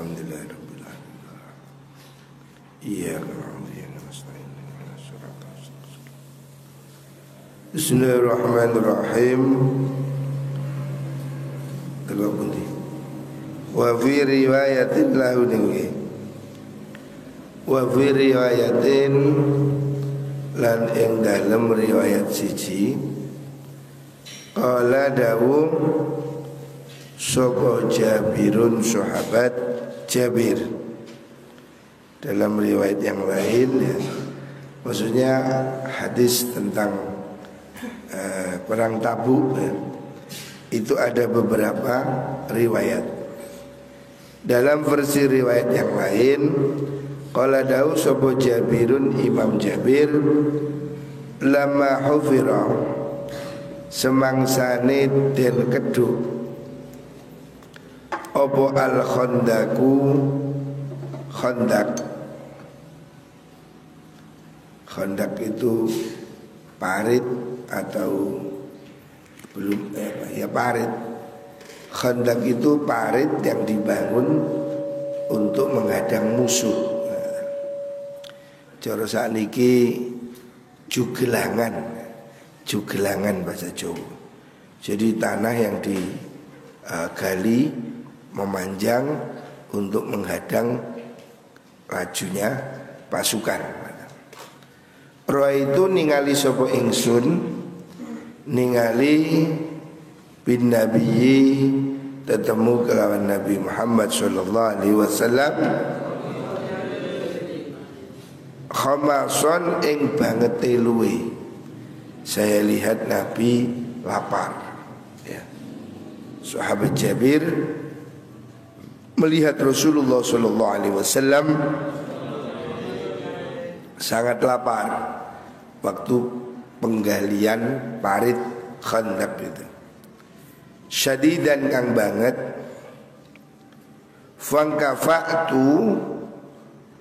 Alhamdulillahirabbil alamin. Iyyaka na'budu wa iyyaka nasta'in. Ihdinas siratal mustaqim. Bismillahirrahmanirrahim. Tegapundi. Wa fi riwayatin lahu ninggi. Wa fi riwayatin lan ing dalem riwayat siji qala dawu sapa Jabirun sahabat Jabir. Dalam riwayat yang lain ya, maksudnya hadis tentang perang Tabuk ya, itu ada beberapa riwayat. Dalam versi riwayat yang lain qala dawu sapa Jabirun Imam Jabir lama hufira semangsane den keduk opo al khandaku khandak itu parit atau belum parit. Khandak itu parit yang dibangun untuk menghadang musuh. Cara sakniki jugelangan bahasa Jawa. Jadi tanah yang digali memanjang untuk menghadang lajunya pasukan. Roh itu ningali sapa ingsun ningali bin nabiyyi tetemu kelawan Nabi Muhammad sallallahu alaihi wasallam khamason ing banget luwe. Saya lihat Nabi lapar ya. Sahabat Jabir melihat Rasulullah sallallahu alaihi wasallam sangat lapar waktu penggalian parit khandaq itu. Syadidan kang banget. Fangkafa'tu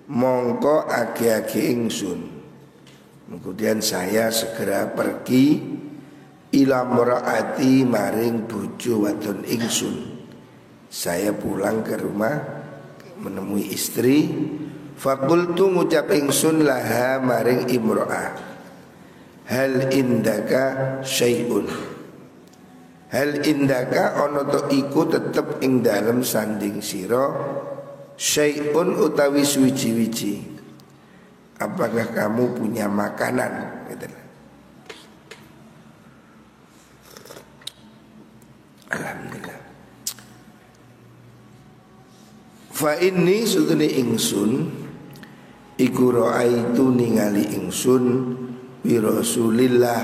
mongko agi-agi ingsun. Kemudian saya segera pergi ila muraati maring bojo wadon ingsun. Saya pulang ke rumah menemui istri. Fakultu ngucap ingsun laha maring imro'ah, hal indaka syai'un. Hal indaka ono to iku tetep ing dalem sanding sira syai'un utawi suwiji-wiji. Apakah kamu punya makanan? Gitu. Alhamdulillah. Fa inni sutune ingsun iku ra'aitu ningali ingsun bi Rasulillah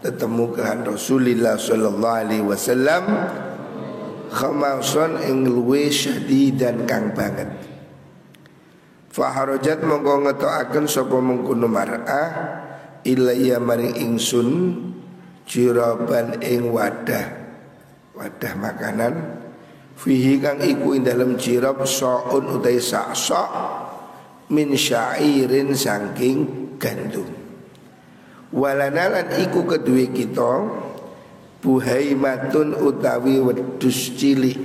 tetemu kan Rasulillah sallallahu alaihi wasallam khamason ing luwe syadidan kang banget. Fa harajat mongko ngetokaken sapa mengkono mar'ah ilayya maring ingsun jiraban ing wadah makanan fihi kang iku ing dalem jirab saun utai sak min syairin saking gandum. Walanalan iku kedue kita buhaimatun utawi wedhus cilik.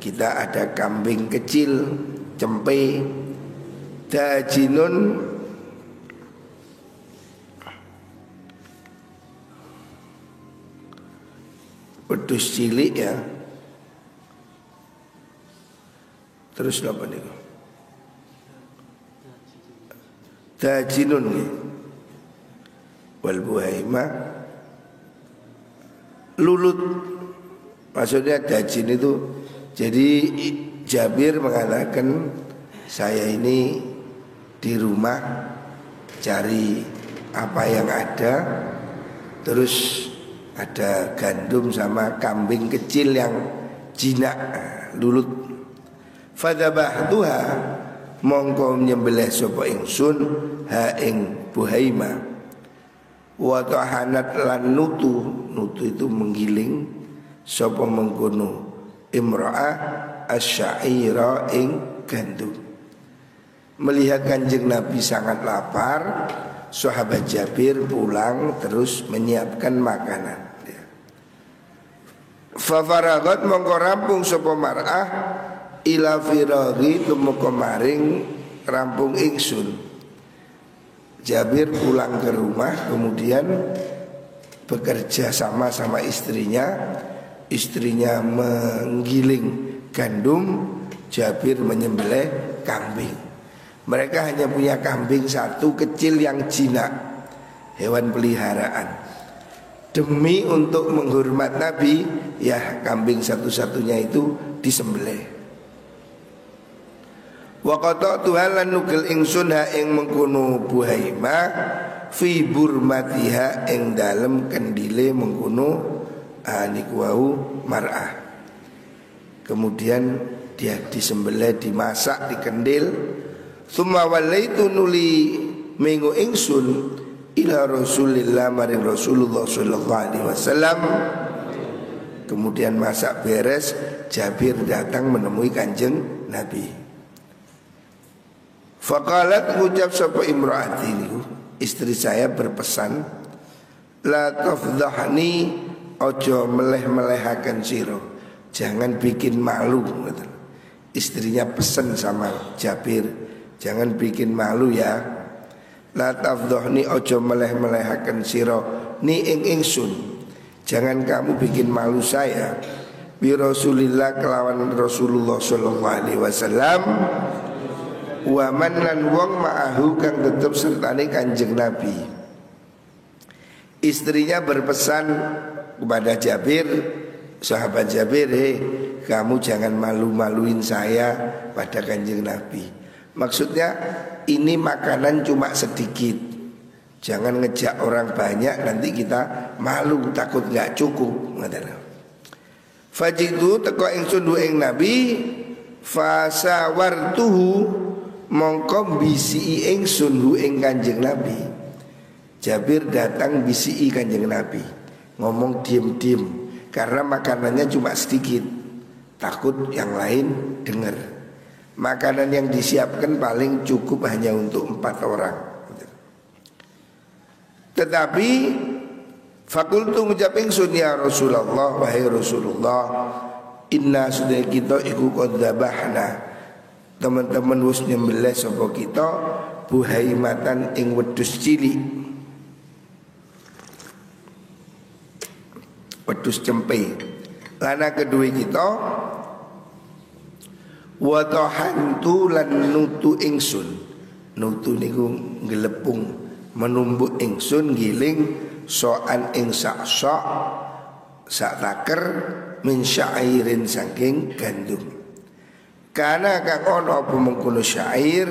Kita ada kambing kecil, cempe, dajinun wedhus cilik ya. Terus apa nih? Dajinun nih. Wal buhaima lulut. Maksudnya dajin itu. Jadi Jabir mengatakan saya ini di rumah cari apa yang ada, terus ada gandum sama kambing kecil yang jinak lulut. Fadzabahtuha mongko nyembelih sapa ingsun ha ing buhaima. Wa tahanat lan nutu itu menggiling sapa mengkono imra'ah asyaira ing gandum. Melihat Kanjeng Nabi sangat lapar, sahabat Jabir pulang terus menyiapkan makanan. Fa faragat mongko rampung sapa mar'ah ila firaghi tumeka maring rampung ingsun. Jabir pulang ke rumah, kemudian bekerja sama istrinya. Istrinya menggiling gandum, Jabir menyembelih kambing. Mereka hanya punya kambing satu kecil yang jinak, hewan peliharaan. Demi untuk menghormat Nabi, ya kambing satu-satunya itu disembelih. Wa qata'tu halan nugel ingsun ha ing mengkono Buhaimah fi burmatiha ing dalem kendile mengkono niku wau mar'ah. Kemudian dia disembelih, dimasak, dikendil. Summa walaitu nuli minggu ingsun ila Rasulillah maring Rasulullah sallallahu alaihi wasallam. Kemudian masak beres, Jabir datang menemui Kanjeng Nabi. Faqalat ngucap sapa imraati niku, istri saya berpesan, la tafdhahni, ojo meleh-melehaken siro, jangan bikin malu. Istrinya pesen sama Jabir, jangan bikin malu ya. La tafdhahni, ojo meleh-melehaken siro ni ing ingsun, jangan kamu bikin malu saya. Bi Rasulillah kelawan Rasulullah sallallahu alaihi wasallam. Wa man lan wong ma'ahu kang tetep sertane Kanjeng Nabi. Istrinya berpesan kepada Jabir, sahabat Jabir, kamu jangan malu-maluin saya pada Kanjeng Nabi. Maksudnya ini makanan cuma sedikit, jangan ngejak orang banyak, nanti kita malu takut gak cukup. Fajidu teko ingsun ing Nabi, fasawartuhu mongko bisi ingsun hu ing Kanjeng Nabi. Jabir datang bisi Kanjeng Nabi, ngomong diem-diem karena makanannya cuma sedikit, takut yang lain dengar. Makanan yang disiapkan paling cukup hanya untuk 4 orang. Tetapi fakultu ngucap ingsun ya Rasulullah, wahai Rasulullah, inna sudah kita iku qad dzabahna, teman-teman wis nyembelih sapa kita buhaimatan ing wedhus cilik, wedhus cempe. Lana kedua kita wa tahantu lan nutu ingsun. Nutu niku nggelepung, menumbuk ingsun giling soan ing sak taker min syairin saking gandum. Karena kang ono apa mengkono syair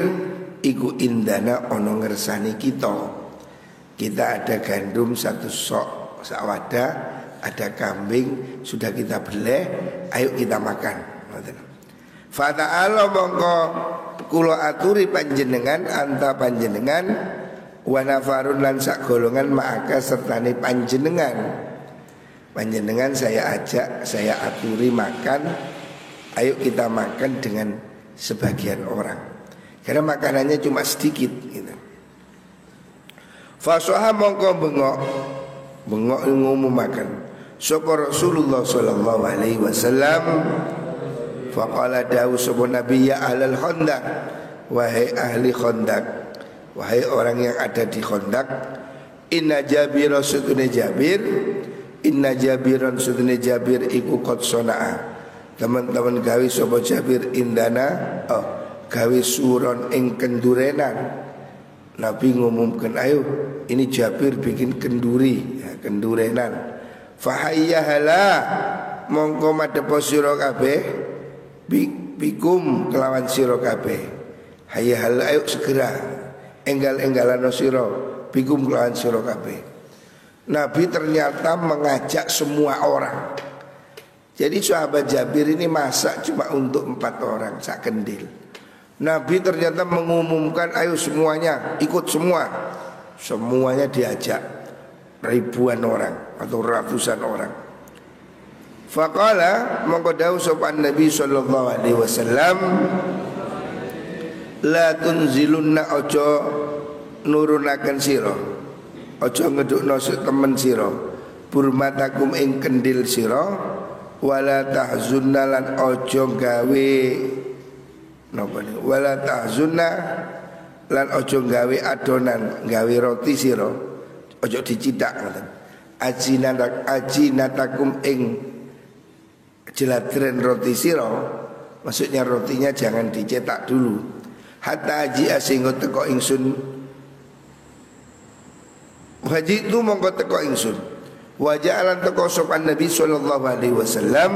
iku indana ono ngersani kita. Kita ada gandum satu sok sak wadah, ada kambing sudah kita beleh, ayo kita makan. Fata'ala mongko kula aturi panjenengan anta panjenengan wa nafarun lan sak golongan ma'aka sertane panjenengan. Panjenengan saya ajak, saya aturi makan. Ayo kita makan dengan sebagian orang, karena makanannya cuma sedikit gitu. Fasoha mongko bengok ngumum makan. Sapa Rasulullah sallallahu alaihi wasallam. Faqala dawu sapa Nabi, ya ahlal Khandaq, wahai ahli Khandaq, wahai orang yang ada di Khandaq. Inna Jabir sutune Jabir, inna Jabiran sutune Jabir iku qad sona'a. Teman-teman gawe sapa Jabir indana gawe suron ing kendurenan. Nabi ngumumkan, ayo ini Jabir bikin kenduri ya, kendurenan. Fahayyahala mongko madhepo sira kabeh bikum kelawan sira kabeh. Hayyahal ayo segera enggal-enggalana sira bikum kelawan sira kabeh. Nabi ternyata mengajak semua orang. Jadi sahabat Jabir ini masak cuma untuk 4 orang sak kendil. Nabi ternyata mengumumkan, ayo semuanya ikut semua. Semuanya diajak, ribuan orang atau ratusan orang. Faqala mongko dawuh sapa Nabi sallallahu alaihi wasallam, la tunzilunna ojo nurunaken sira, ojo ngedukno temen sira, burmatakum ing kendil sira. Wala tahzunna lan ojo gawe napa niku wala tahzunna lan ojo gawe adonan gawe roti sira ojo dicitak ngoten ajinatakum ing jeladren roti sira maksudnya rotinya jangan dicetak dulu hatta aji sehingga teko ingsun haji itu mongko teko ingsun wajah alan teko sopan Nabi sallallahu alaihi wasallam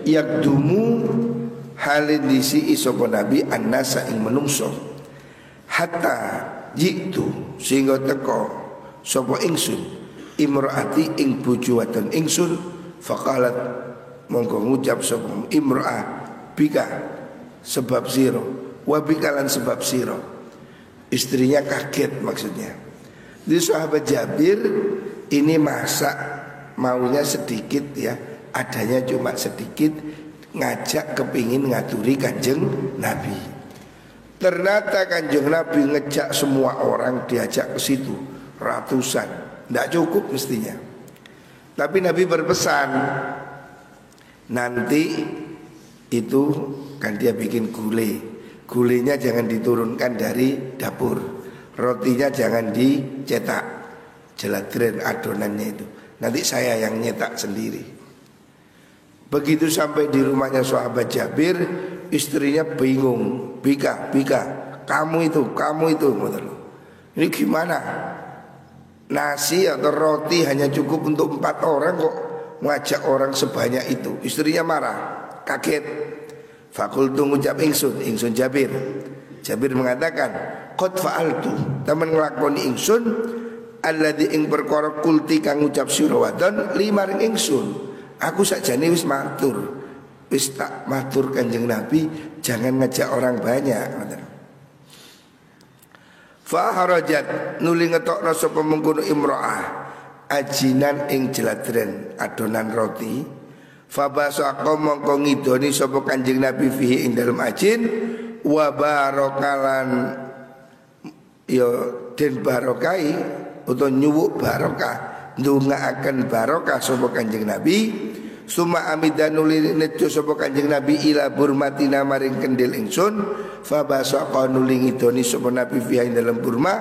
yakdumu halin disi isopo Nabi annasa ing menungso hatta jitu sehingga teko sopo ingsun imraati ing bojo wadon ingsun faqalat mongko ngucap sopo imraah bika sebab siro wabikalan sebab siro istrinya kaget maksudnya. Di sahabat Jabir ini masak maunya sedikit ya, adanya cuma sedikit, ngajak kepingin ngaturi kanjeng Nabi. Ternyata kanjeng Nabi ngejak semua orang diajak ke situ ratusan, tidak cukup mestinya. Tapi Nabi berpesan nanti itu kan dia bikin gulenya jangan diturunkan dari dapur. Rotinya jangan dicetak, jeladren adonannya itu. Nanti saya yang nyetak sendiri. Begitu sampai di rumahnya sahabat Jabir, istrinya bingung. Bika, kamu itu. Ini gimana? Nasi atau roti hanya cukup untuk 4 orang kok ngajak orang sebanyak itu. Istrinya marah, kaget. Fakultu ngucap ingsun Jabir. Jabir mengatakan, qad fa'altu, temen nglakoni ingsun alladzi ing perkara kulti kang ngucap sira wadon limaring ingsun. Aku sakjane wis matur. Wis tak matur Kanjeng Nabi, jangan ngajak orang banyak. Fa harajat nuli ngetokno sapa mengkono imro'ah ajinan ing jeladren adonan roti. Fa basaqa mongko ngidoni sapa Kanjeng Nabi fihi ing dalem ajin wa barokalan yo den barokai utawa nyuwuk barokah ndongaaken barokah sapa Kanjeng Nabi suma amidanuli nejo sapa Kanjeng Nabi ila burmatina maring kendil ingsun fa basaqa nuli ngidoni sapa Nabi fiha ing dalem burma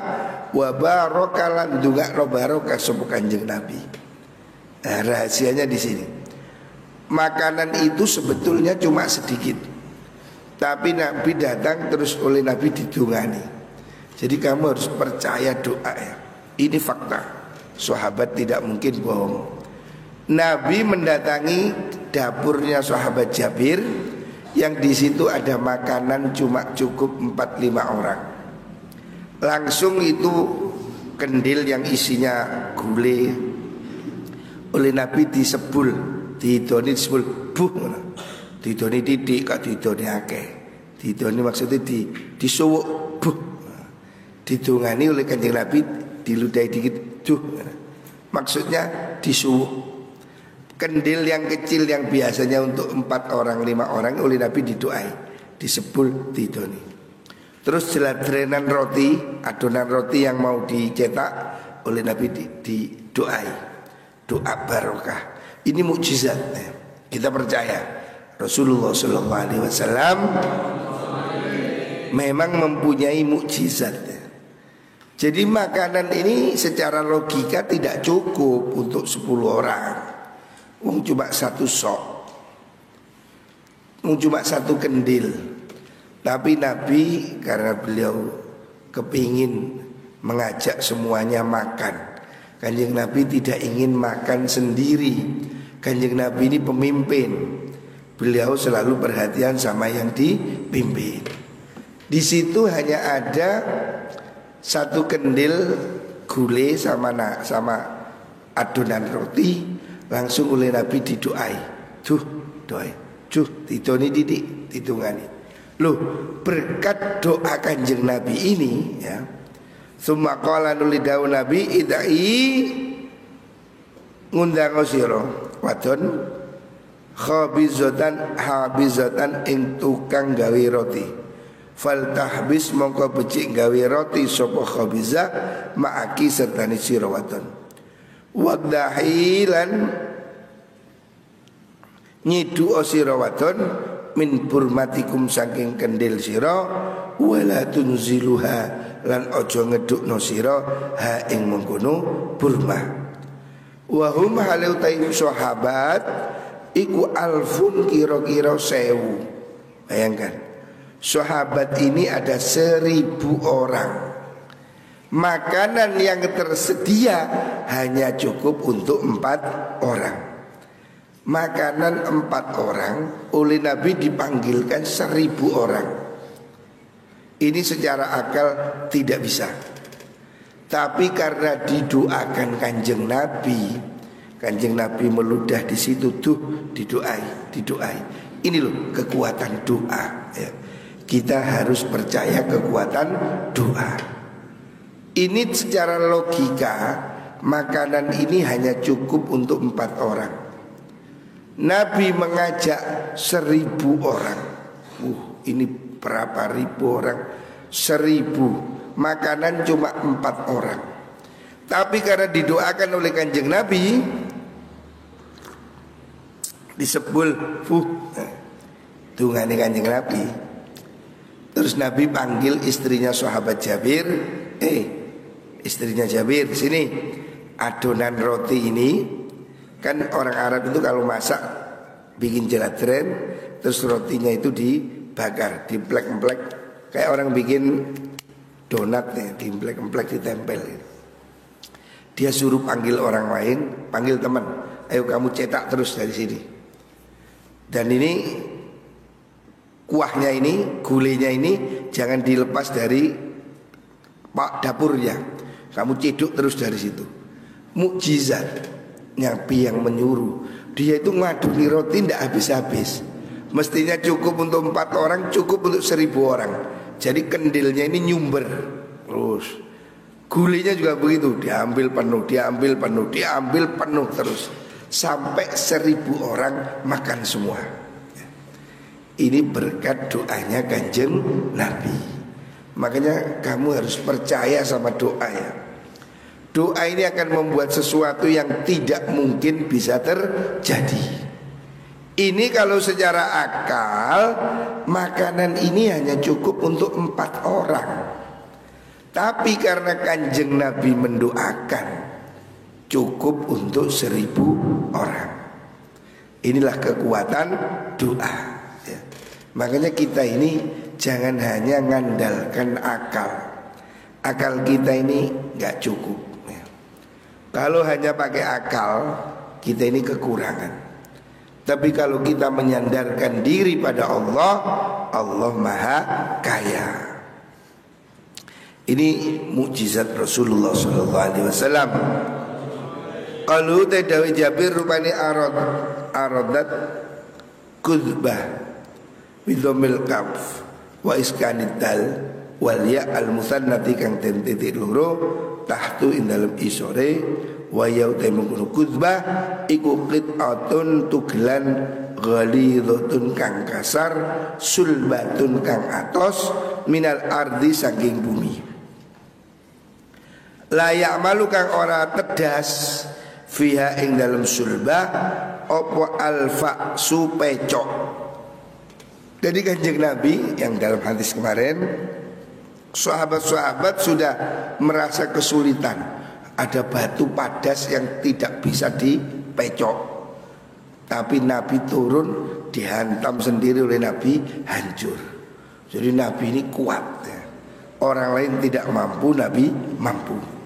wa barokalan ndongakno barokah sapa Kanjeng Nabi. Nah, rahasianya di sini. Makanan itu sebetulnya cuma sedikit, tapi Nabi datang terus oleh Nabi didungani. Jadi kamu harus percaya doa ya. Ini fakta. Sahabat tidak mungkin bohong. Nabi mendatangi dapurnya sahabat Jabir yang di situ ada makanan cuma cukup 4-5 orang. Langsung itu kendil yang isinya gulai oleh Nabi disebul. Didoni disebut buh, didoni didik, kak didoni akeh. Didoni maksudnya disuwuk buh. Didungani oleh Kanjeng Nabi diludahi dikit duh. Maksudnya disuwuk. Kendil yang kecil yang biasanya untuk 4 orang 5 orang oleh Nabi didoai, disebul didoni. Terus jeladrenan roti, adonan roti yang mau dicetak oleh Nabi didoai, doa barokah. Ini mukjizat. Kita percaya Rasulullah sallallahu alaihi wasallam memang mempunyai mukjizat. Jadi makanan ini secara logika tidak cukup untuk 10 orang. Cuma 1 sok. Cuma 1 kendil. Tapi Nabi karena beliau kepingin mengajak semuanya makan. Kanjeng Nabi tidak ingin makan sendiri. Kanjeng Nabi ini pemimpin. Beliau selalu perhatian sama yang dipimpin. Di situ hanya ada 1 kendil gulai sama adonan roti. Langsung oleh Nabi didoai. Didoni didik, ditungani. Loh, berkat doa Kanjeng Nabi ini ya. Summa qala nuli dawu Nabi idai ngundang sira wadon habizatan ing tukang gawe roti. Fal tahbis mongko becik gawe roti sapa khabizah ma'aki sertani sira wadon. Wadahilan nyidu sira wadon min burmatikum saking kendil sira wala tunziluha lan ojo ngedukno sira ha ing mengkono burma. Wa hum halu tayyib sahabat iku alfun kira-kira 1000. Bayangkan, sahabat ini ada 1000 orang. Makanan yang tersedia hanya cukup untuk 4 orang. Makanan 4 orang oleh Nabi dipanggilkan 1000 orang. Ini secara akal tidak bisa. Tapi karena didoakan kanjeng Nabi meludah di situ tuh didoai. Ini loh kekuatan doa ya. Kita harus percaya kekuatan doa. Ini secara logika makanan ini hanya cukup untuk 4 orang. Nabi mengajak 1000 orang. Ini berapa ribu orang? 1000. Makanan cuma 4 orang. Tapi karena didoakan oleh kanjeng Nabi disebul dungane kanjeng Nabi. Terus Nabi panggil istrinya sahabat Jabir, istrinya Jabir, sini adonan roti ini. Kan orang Arab itu kalau masak bikin jeladren, terus rotinya itu dibakar, diemplek-emplek kayak orang bikin donat nih, diemplek-emplek ditempel. Dia suruh panggil orang lain, panggil teman, ayo kamu cetak terus dari sini. Dan ini kuahnya ini, gulenya ini jangan dilepas dari dapurnya. Kamu ceduk terus dari situ. Mukjizat Nabi yang menyuruh. Dia itu ngaduni roti tidak habis-habis. Mestinya cukup untuk 4 orang, cukup untuk 1000 orang. Jadi kendilnya ini nyumber. Terus gulenya juga begitu, diambil penuh, diambil penuh, diambil penuh terus sampai 1000 orang makan semua. Ini berkat doanya kanjeng Nabi. Makanya kamu harus percaya sama doa ya. Doa ini akan membuat sesuatu yang tidak mungkin bisa terjadi. Ini kalau secara akal makanan ini hanya cukup untuk 4 orang. Tapi karena kanjeng Nabi mendoakan cukup untuk 1000 orang. Inilah kekuatan doa ya. Makanya kita ini jangan hanya ngandalkan akal. Akal kita ini gak cukup ya. Kalau hanya pakai akal, kita ini kekurangan. Tapi kalau kita menyandarkan diri pada Allah, Allah Maha Kaya. Ini mukjizat Rasulullah SAW. Kalau tadawi Jabir rupani aradat kuzbah bidomil kaf wa iskanid dal wal ya al musannati kang den titik loro tahtu ing dalem isore wa yautai mungkunu kuzbah iku qit'atun tuglan ghalidhatun kang kasar sulbatun kang atos minal ardi saking bumi. Layak malu kang ora tedas fiha ing dalam sulbah opo alfa supecok. Jadi kanjeng Nabi yang dalam hadis kemarin, sahabat-sahabat sudah merasa kesulitan. Ada batu padas yang tidak bisa dipecok. Tapi Nabi turun, dihantam sendiri oleh Nabi, hancur. Jadi Nabi ini kuat ya. Orang lain tidak mampu, Nabi mampu.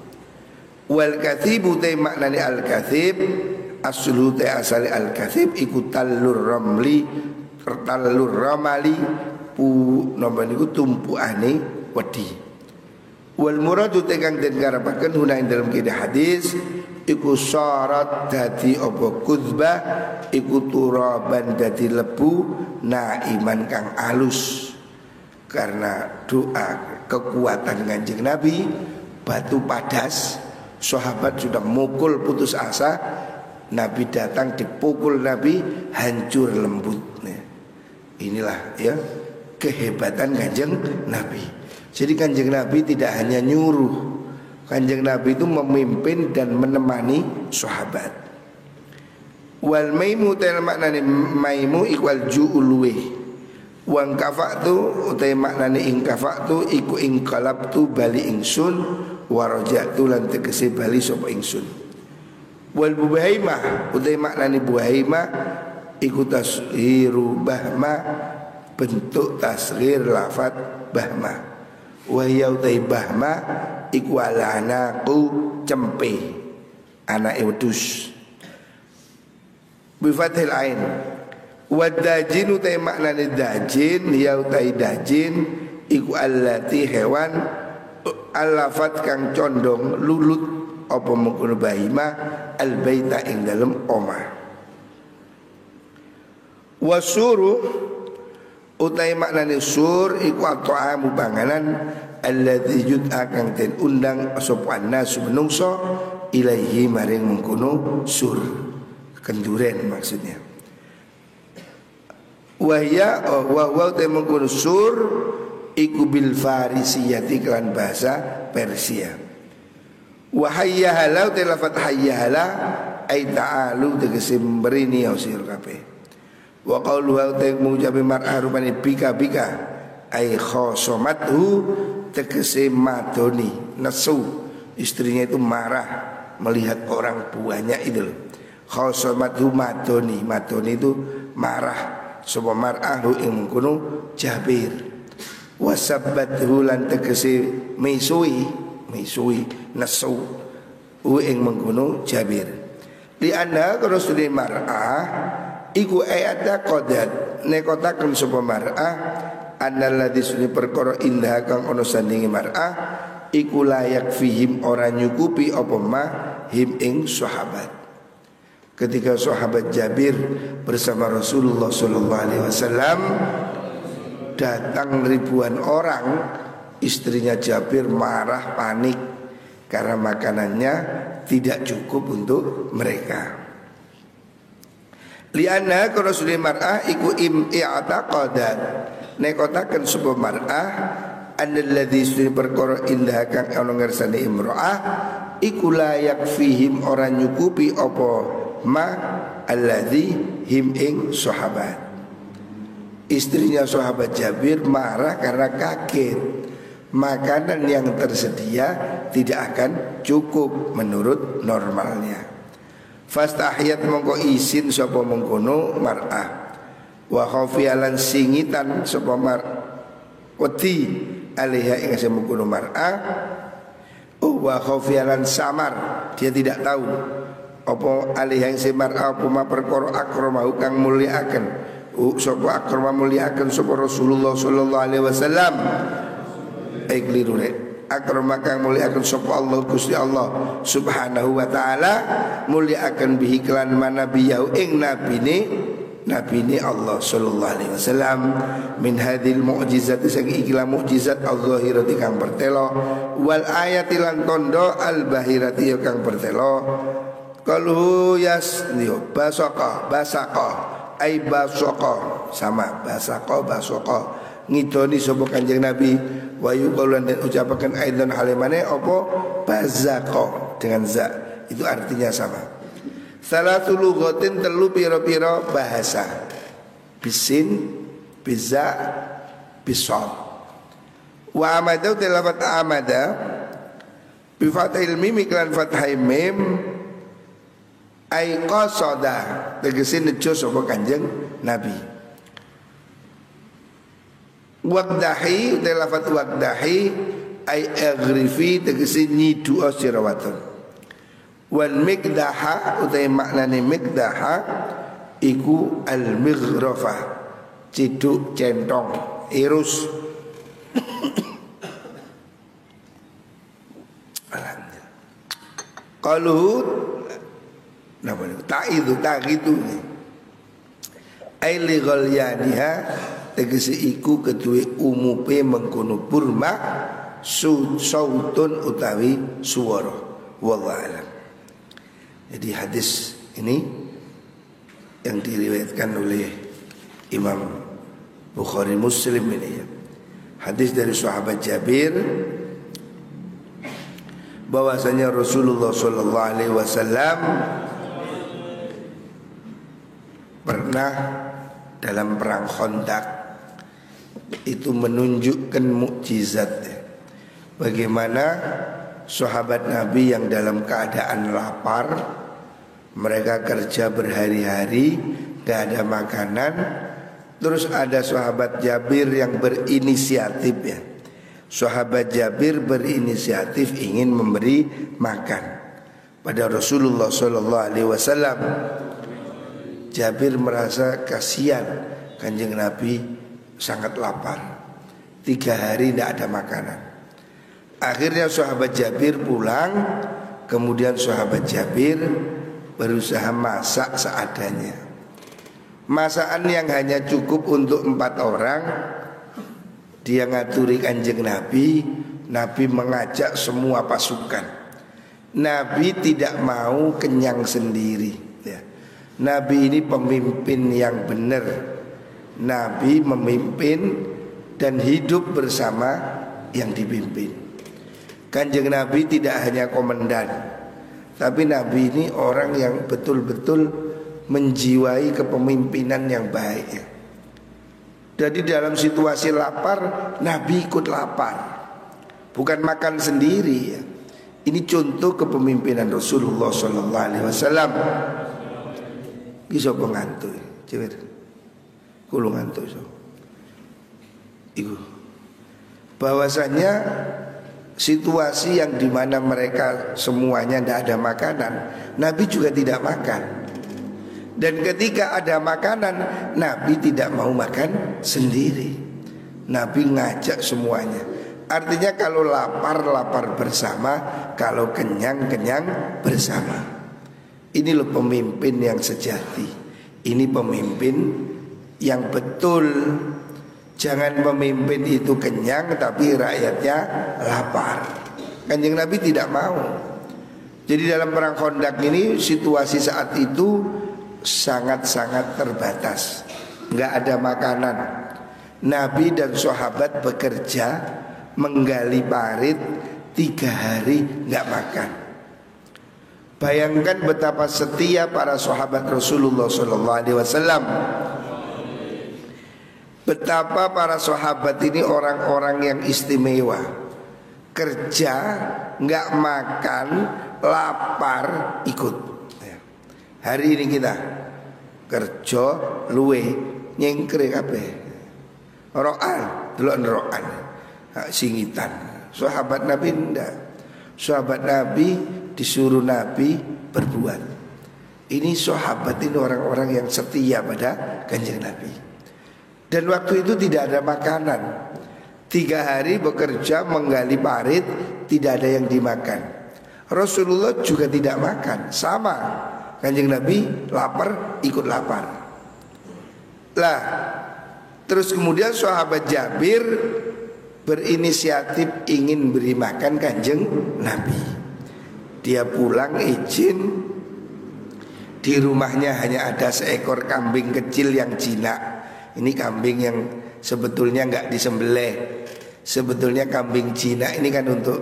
Wal kathibu te maknani al kathib aslu te asali al kathib iku talur ramli talur ramali pu nomor niku tumpuane wedi. Wal muradu te kang den garapaken huna ing dalam kitab hadis iku syarat dadi apa kuzbah iku turaban dadi lebu naiman kang alus. Karena doa kekuatan kanjeng Nabi, batu padas, sahabat sudah mukul putus asa, Nabi datang dipukul Nabi hancur lembut. Inilah ya kehebatan kanjeng Nabi. Jadi kanjeng Nabi tidak hanya nyuruh, kanjeng Nabi itu memimpin dan menemani sahabat. Wal maimu tel maknane maimu ikwal ju'uluwe Wang kafa'tu utai maknane ing kafa'tu iku ing qalabtu bali ingsun wa raja'tu lan tegese bali sapa ingsun. Wal buhaimah utai maknane buhaimah iku tasghiru bahma bentuk tasghir lafat bahma. Wa ya utai bahma iku alanaku cempe anake wedhus. Bi fathil ain. Wa dajin utai maknane dajin ya utai dajin iku allati hewan alafat kang condong lulut apa mengkono bahima albaita ing dalem omah. Wasuru utai maknane sur iku at'amu panganan alladzi yud'a kang den undang sapa annas menungso ilaihi maring mengkono sur kenduren maksudnya. Wahya wa utai mengkono sur iku bil farisiyati kelan bahasa Persia. Wa hayyahala utai lafat hayyahala ai ta'alu tegese mberini sira kabeh. Wa qauluha utai mengucapi mar'ah rupani bika ay khosomathu tegese madoni nesu istrinya itu marah melihat orang tuanya itu loh. Khosomathu madoni itu marah sapa mar'ah ing mengkono Jabir. Wasabbathu lan tegese misui nesu ing mengkono Jabir. Di anna rasul mar'ah iku ayata qadat nekotaken sapa mar'ah annalladzi sunni perkara indah kang ana sandinge mar'ah iku layak fihim ora nyukupi apa ma him ing sahabat. Ketika sahabat Jabir bersama Rasulullah sallallahu alaihi wasallam datang ribuan orang, istrinya Jabir marah panik karena makanannya tidak cukup untuk mereka. Lianna ka rasul mar'ah iku i'taqadat nekotaken sapa mar'ah annalladzi sunni perkara indah kang ana ngersane imra'ah iku layak fihim ora nyukupi apa ma alladzi him ing sahabat. Istrinya sahabat Jabir marah karena kaget makanan yang tersedia tidak akan cukup menurut normalnya. Fastahiyat mongko isin sapa mengkono mar'ah wa khafialan singitan sapa wedi alaiha ing mengkono mar'ah wa khafialan samar dia tidak tahu apa alaiha ing mar'ah apa perkara akramahu kang mulyakaken sapa akrama mulyakaken sapa Rasulullah sallallahu alaihi wasallam iklirure akrama kang muliakan sapa Allah Gusti Allah subhanahu wa ta'ala muliakan bihi kelan manabiyahu ing nabine Allah sallallahu alaihi wasallam min hadhil mu'jizat sing ikilah mukjizat al-zahirati kang bertelo wal ayati lan tondo al-bahirati kang bertelo qalu yas basaka ai basaka sama basaka ngidoni sapa Kanjeng Nabi wa yuqalan dan ucapaken aidan halimane apa bazaqo dengan za itu artinya sama. Salatul lughatin telu pira-pira bahasa bisin biza bisad wa amada tilafat amada bi fathil mim iklan fathai mim ai qasada tegese nejo sapa Kanjeng Nabi. Waqdahi telafat waqdahi ay aghrifi tegese nyidu sirawatun. Wal mikdaha utai maknane mikdaha iku al mighrafa ciduk centong irus. Qaluhu napa niku tak itu ai li ghalyaniha tegese iku kedue umupe mengkono burma sautun utawi suara wallahu alam. Jadi hadis ini yang diriwayatkan oleh Imam Bukhari Muslim ini ya. Hadis dari sahabat Jabir bahwasanya Rasulullah sallallahu alaihi wasallam pernah dalam perang Khandaq itu menunjukkan mukjizat ya. Bagaimana sahabat Nabi yang dalam keadaan lapar, mereka kerja berhari-hari, gak ada makanan. Terus ada sahabat Jabir yang berinisiatif ya. Sahabat Jabir berinisiatif ingin memberi makan pada Rasulullah SAW. Jabir merasa kasihan, Kanjeng Nabi sangat lapar, 3 hari tidak ada makanan. Akhirnya sahabat Jabir pulang. Kemudian sahabat Jabir berusaha masak seadanya. Masakan yang hanya cukup untuk 4 orang. Dia ngaturi Kanjeng Nabi. Nabi mengajak semua pasukan. Nabi tidak mau kenyang sendiri ya. Nabi ini pemimpin yang benar. Nabi memimpin dan hidup bersama yang dipimpin. Kanjeng Nabi tidak hanya komandan, tapi Nabi ini orang yang betul-betul menjiwai kepemimpinan yang baik ya. Jadi dalam situasi lapar, Nabi ikut lapar, bukan makan sendiri ya. Ini contoh kepemimpinan Rasulullah SAW. Bisa pengantuk, cewek, kulung ngantuk so. Iku, bahwasanya situasi yang dimana mereka semuanya tidak ada makanan, Nabi juga tidak makan. Dan ketika ada makanan, Nabi tidak mau makan sendiri. Nabi ngajak semuanya. Artinya kalau lapar, lapar bersama, kalau kenyang, kenyang bersama. Ini loh pemimpin yang sejati. Ini pemimpin yang betul. Jangan pemimpin itu kenyang tapi rakyatnya lapar. Kanjeng Nabi tidak mau. Jadi dalam perang Khandaq ini situasi saat itu sangat-sangat terbatas. Nggak ada makanan. Nabi dan sahabat bekerja menggali parit 3 hari nggak makan. Bayangkan betapa setia para sahabat Rasulullah SAW. Betapa para sahabat ini orang-orang yang istimewa. Kerja, nggak makan, lapar, ikut. Hari ini kita kerja, luwe, nyengkre kabeh. Ro'an, delok ro'an, singitan. Sahabat Nabi enggak. Sahabat Nabi disuruh Nabi berbuat. Ini sahabat ini orang-orang yang setia pada Kanjeng Nabi. Dan waktu itu tidak ada makanan. 3 hari bekerja menggali parit, tidak ada yang dimakan. Rasulullah juga tidak makan. Sama, Kanjeng Nabi lapar, ikut lapar. Lah, terus kemudian sahabat Jabir berinisiatif ingin beri makan Kanjeng Nabi. Dia pulang izin. Di rumahnya hanya ada seekor kambing kecil yang jinak. Ini kambing yang sebetulnya nggak disembelih. Sebetulnya kambing jinak ini kan untuk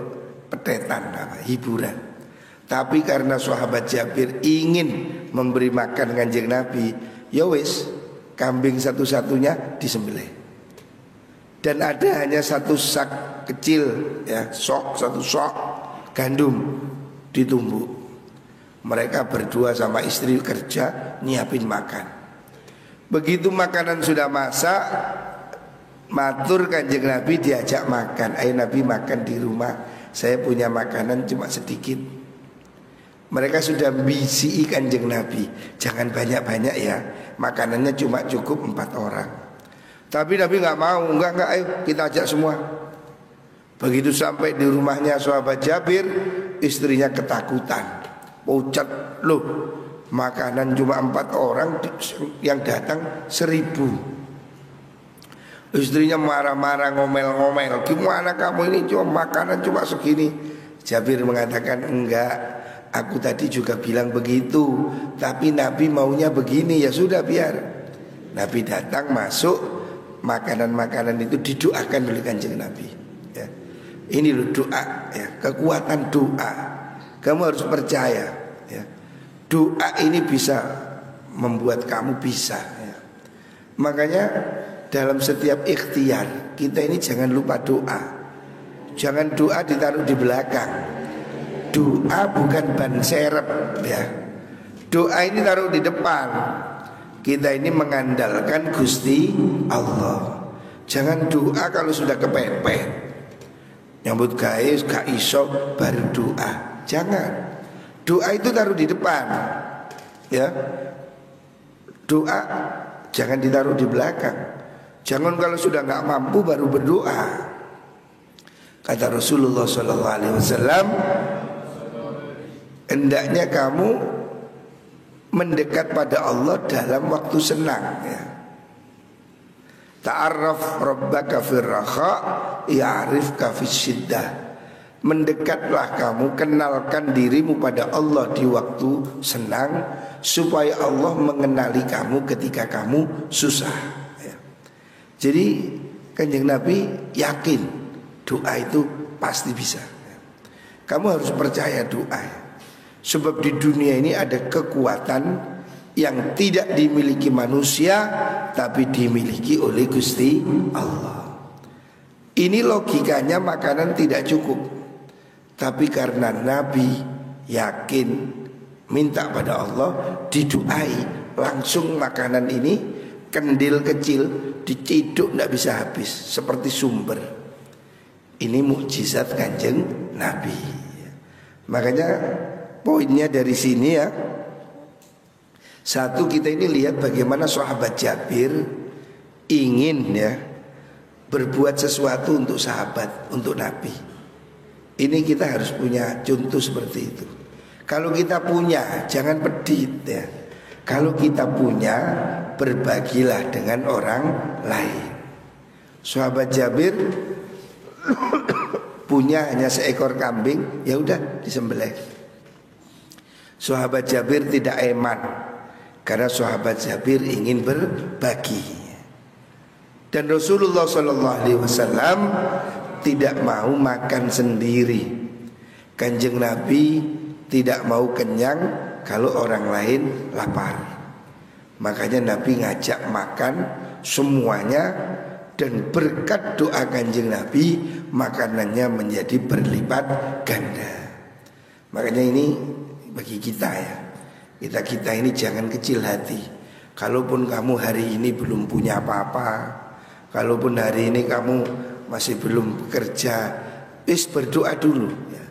petetan, hiburan. Tapi karena sahabat Jabir ingin memberi makan Kanjeng Nabi, ya wis, kambing satu-satunya disembelih. Dan ada hanya 1 sak kecil ya, 1 sok gandum ditumbuk. Mereka berdua sama istri kerja nyiapin makan. Begitu makanan sudah masak, matur Kanjeng Nabi diajak makan. Ayo Nabi makan di rumah, saya punya makanan cuma sedikit. Mereka sudah bisi Kanjeng Nabi, jangan banyak-banyak ya, makanannya cuma cukup 4 orang. Tapi Nabi nggak mau, enggak, ayo kita ajak semua. Begitu sampai di rumahnya sahabat Jabir, istrinya ketakutan, pucat, loh makanan cuma 4 orang, yang datang 1000. Istrinya marah-marah, ngomel-ngomel, gimana kamu ini cuma makanan cuma segini. Jabir mengatakan, enggak, aku tadi juga bilang begitu, tapi Nabi maunya begini, ya sudah biar. Nabi datang masuk, makanan-makanan itu didoakan oleh Kanjeng Nabi ya. Ini loh doa ya, kekuatan doa. Kamu harus percaya ya. Doa ini bisa membuat kamu bisa ya. Makanya dalam setiap ikhtiar kita ini jangan lupa doa. Jangan doa ditaruh di belakang. Doa bukan ban serep ya. Doa ini taruh di depan. Kita ini mengandalkan Gusti Allah. Jangan doa kalau sudah kepepet. Nyambut gawe gak iso baru doa. Jangan. Doa itu taruh di depan. Ya. Doa jangan ditaruh di belakang. Jangan kalau sudah nggak mampu baru berdoa. Kata Rasulullah SAW, hendaknya kamu mendekat pada Allah dalam waktu senang ya. Ta'arraf rabbaka fir raha ya'rifka fis syiddah. Mendekatlah kamu, kenalkan dirimu pada Allah di waktu senang, supaya Allah mengenali kamu ketika kamu susah ya. Jadi Kanjeng Nabi yakin doa itu pasti bisa ya. Kamu harus percaya doa ya. Sebab di dunia ini ada kekuatan yang tidak dimiliki manusia, tapi dimiliki oleh Gusti Allah. Ini logikanya makanan tidak cukup, tapi karena Nabi yakin minta pada Allah, didoai, langsung makanan ini kendil kecil diciduk tidak bisa habis, seperti sumber. Ini mukjizat Kanjeng Nabi. Makanya poinnya dari sini ya, satu, kita ini lihat bagaimana sahabat Jabir ingin ya berbuat sesuatu untuk sahabat, untuk Nabi. Ini kita harus punya contoh seperti itu. Kalau kita punya, jangan pedit ya. Kalau kita punya, berbagilah dengan orang lain. Sahabat Jabir punya hanya seekor kambing, ya udah disembelih. Sahabat Jabir tidak eman, karena sahabat Jabir ingin berbagi. Dan Rasulullah SAW tidak mau makan sendiri. Kanjeng Nabi tidak mau kenyang kalau orang lain lapar. Makanya Nabi ngajak makan semuanya, dan berkat doa Kanjeng Nabi makanannya menjadi berlipat ganda. Makanya ini bagi kita ya, kita ini jangan kecil hati. Kalaupun kamu hari ini belum punya apa-apa, kalaupun hari ini kamu masih belum bekerja, berdoa dulu ya.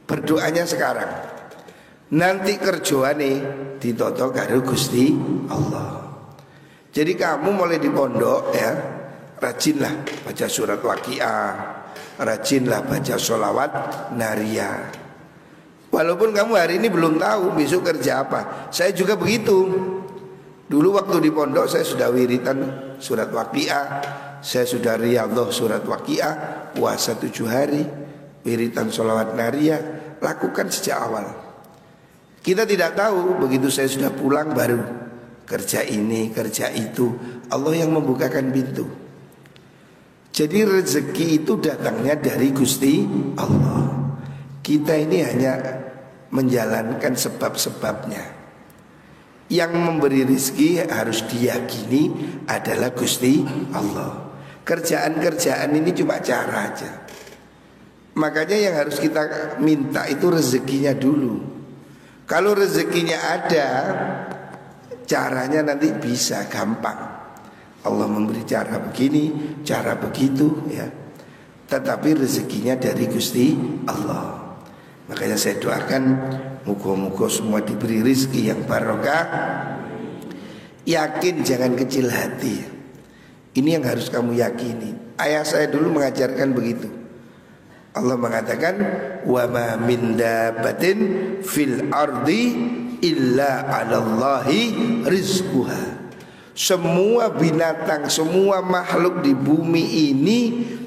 Berdoanya sekarang. Nanti kerjoane ditoto karo Gusti Allah. Jadi kamu mulai di pondok ya, rajinlah baca surat Waqiah, rajinlah baca sholawat nariyah. Walaupun kamu hari ini belum tahu besok kerja apa. Saya juga begitu. Dulu waktu di pondok saya sudah wiritan surat Waqiah, saya sudah riyadhah surat Waqiah, puasa 7 hari, wiritan sholawat nariyah, lakukan sejak awal. Kita tidak tahu, begitu saya sudah pulang baru kerja ini, kerja itu. Allah yang membukakan pintu. Jadi rezeki itu datangnya dari Gusti Allah. Kita ini hanya menjalankan sebab-sebabnya. Yang memberi rezeki harus diyakini adalah Gusti Allah. Kerjaan-kerjaan ini cuma cara aja. Makanya yang harus kita minta itu rezekinya dulu. Kalau rezekinya ada, caranya nanti bisa gampang. Allah memberi cara begini, cara begitu ya. Tetapi rezekinya dari Gusti Allah. Makanya saya doakan muga-muga semua diberi rezeki yang barokah. Yakin, jangan kecil hati. Ini yang harus kamu yakini. Ayah saya dulu mengajarkan begitu. Allah mengatakan, wa ma min dabbatin fil ardi illa 'alallahi rizquha. Semua binatang, semua makhluk di bumi ini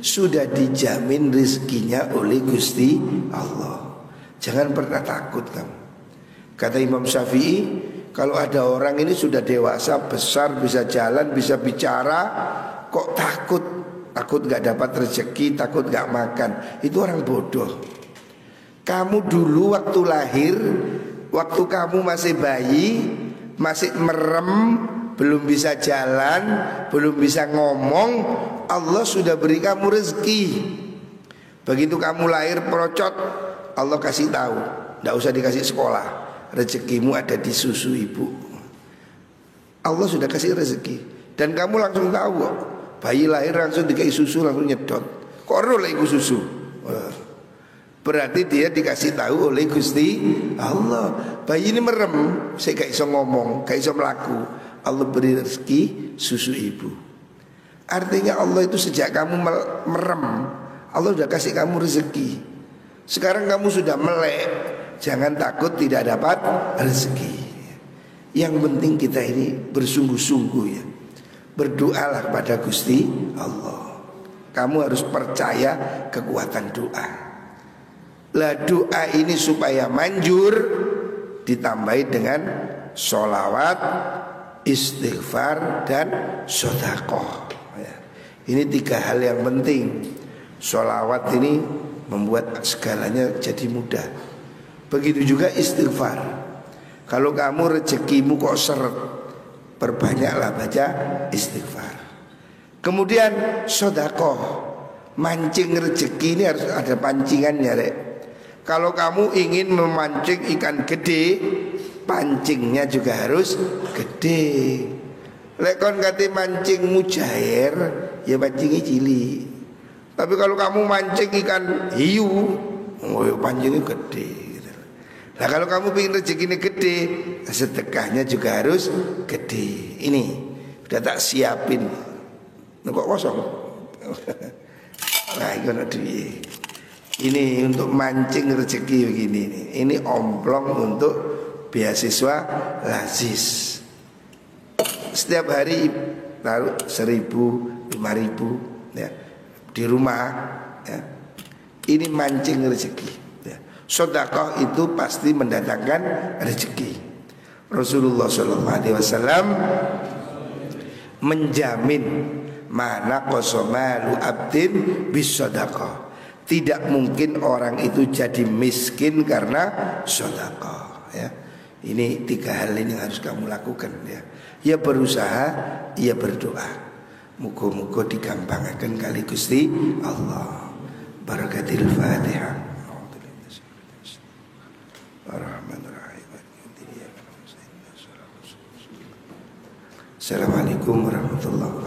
sudah dijamin rezekinya oleh Gusti Allah. Jangan pernah takut kamu. Kata Imam Syafi'i, kalau ada orang ini sudah dewasa, besar, bisa jalan, bisa bicara, kok takut? Takut gak dapat rezeki, takut gak makan. Itu orang bodoh. Kamu dulu waktu lahir, waktu kamu masih bayi, masih merem, belum bisa jalan, belum bisa ngomong, Allah sudah beri kamu rezeki. Begitu kamu lahir perocot, Allah kasih tahu, tidak usah dikasih sekolah, rezekimu ada di susu ibu. Allah sudah kasih rezeki dan kamu langsung tahu kok. Bayi lahir langsung dikasih susu, langsung nyedot. Kok oleh iku susu? Berarti dia dikasih tahu oleh Gusti Allah. Bayi ini merem, saya gak iso ngomong, gak iso melaku. Allah beri rezeki susu ibu. Artinya Allah itu sejak kamu merem, Allah sudah kasih kamu rezeki. Sekarang kamu sudah melek, jangan takut tidak dapat rezeki. Yang penting kita ini bersungguh-sungguh ya. Berdoalah kepada Gusti Allah. Kamu harus percaya kekuatan doa. Lah doa ini supaya manjur ditambahi dengan sholawat, istighfar dan sedekah. Ini 3 hal yang penting. Sholawat ini membuat segalanya jadi mudah. Begitu juga istighfar. Kalau kamu rezekimu kok seret, perbanyaklah baca istighfar. Kemudian sedekah, mancing rezeki ini harus ada pancingannya, Rek. Kalau kamu ingin memancing ikan gede, pancingnya juga harus gede. Lek kon kate mancing mujair, ya pancingnya cilik. Tapi kalau kamu mancing ikan hiu, oh pancingnya gede gitu. Nah kalau kamu ingin rezekinya gede, sedekahnya juga harus gede. Ini udah tak siapin. Kok kosong? Nah itu ada duit. Ini untuk mancing rezeki begini nih. Ini omplong untuk beasiswa lazis. Setiap hari taruh 1.000, 5.000 ya, di rumah ya. Ini mancing rezeki ya. Sedekah itu pasti mendatangkan rezeki. Rasulullah SAW menjamin mana qasomalu abdin bisadaqah. Tidak mungkin orang itu jadi miskin karena sedekah ya. Ini 3 hal ini yang harus kamu lakukan ya. Ya berusaha, ya berdoa. Muga-muga digampangkan kali Gusti Allah. Barakatil Fatihah. Assalamualaikum warahmatullahi wabarakatuh.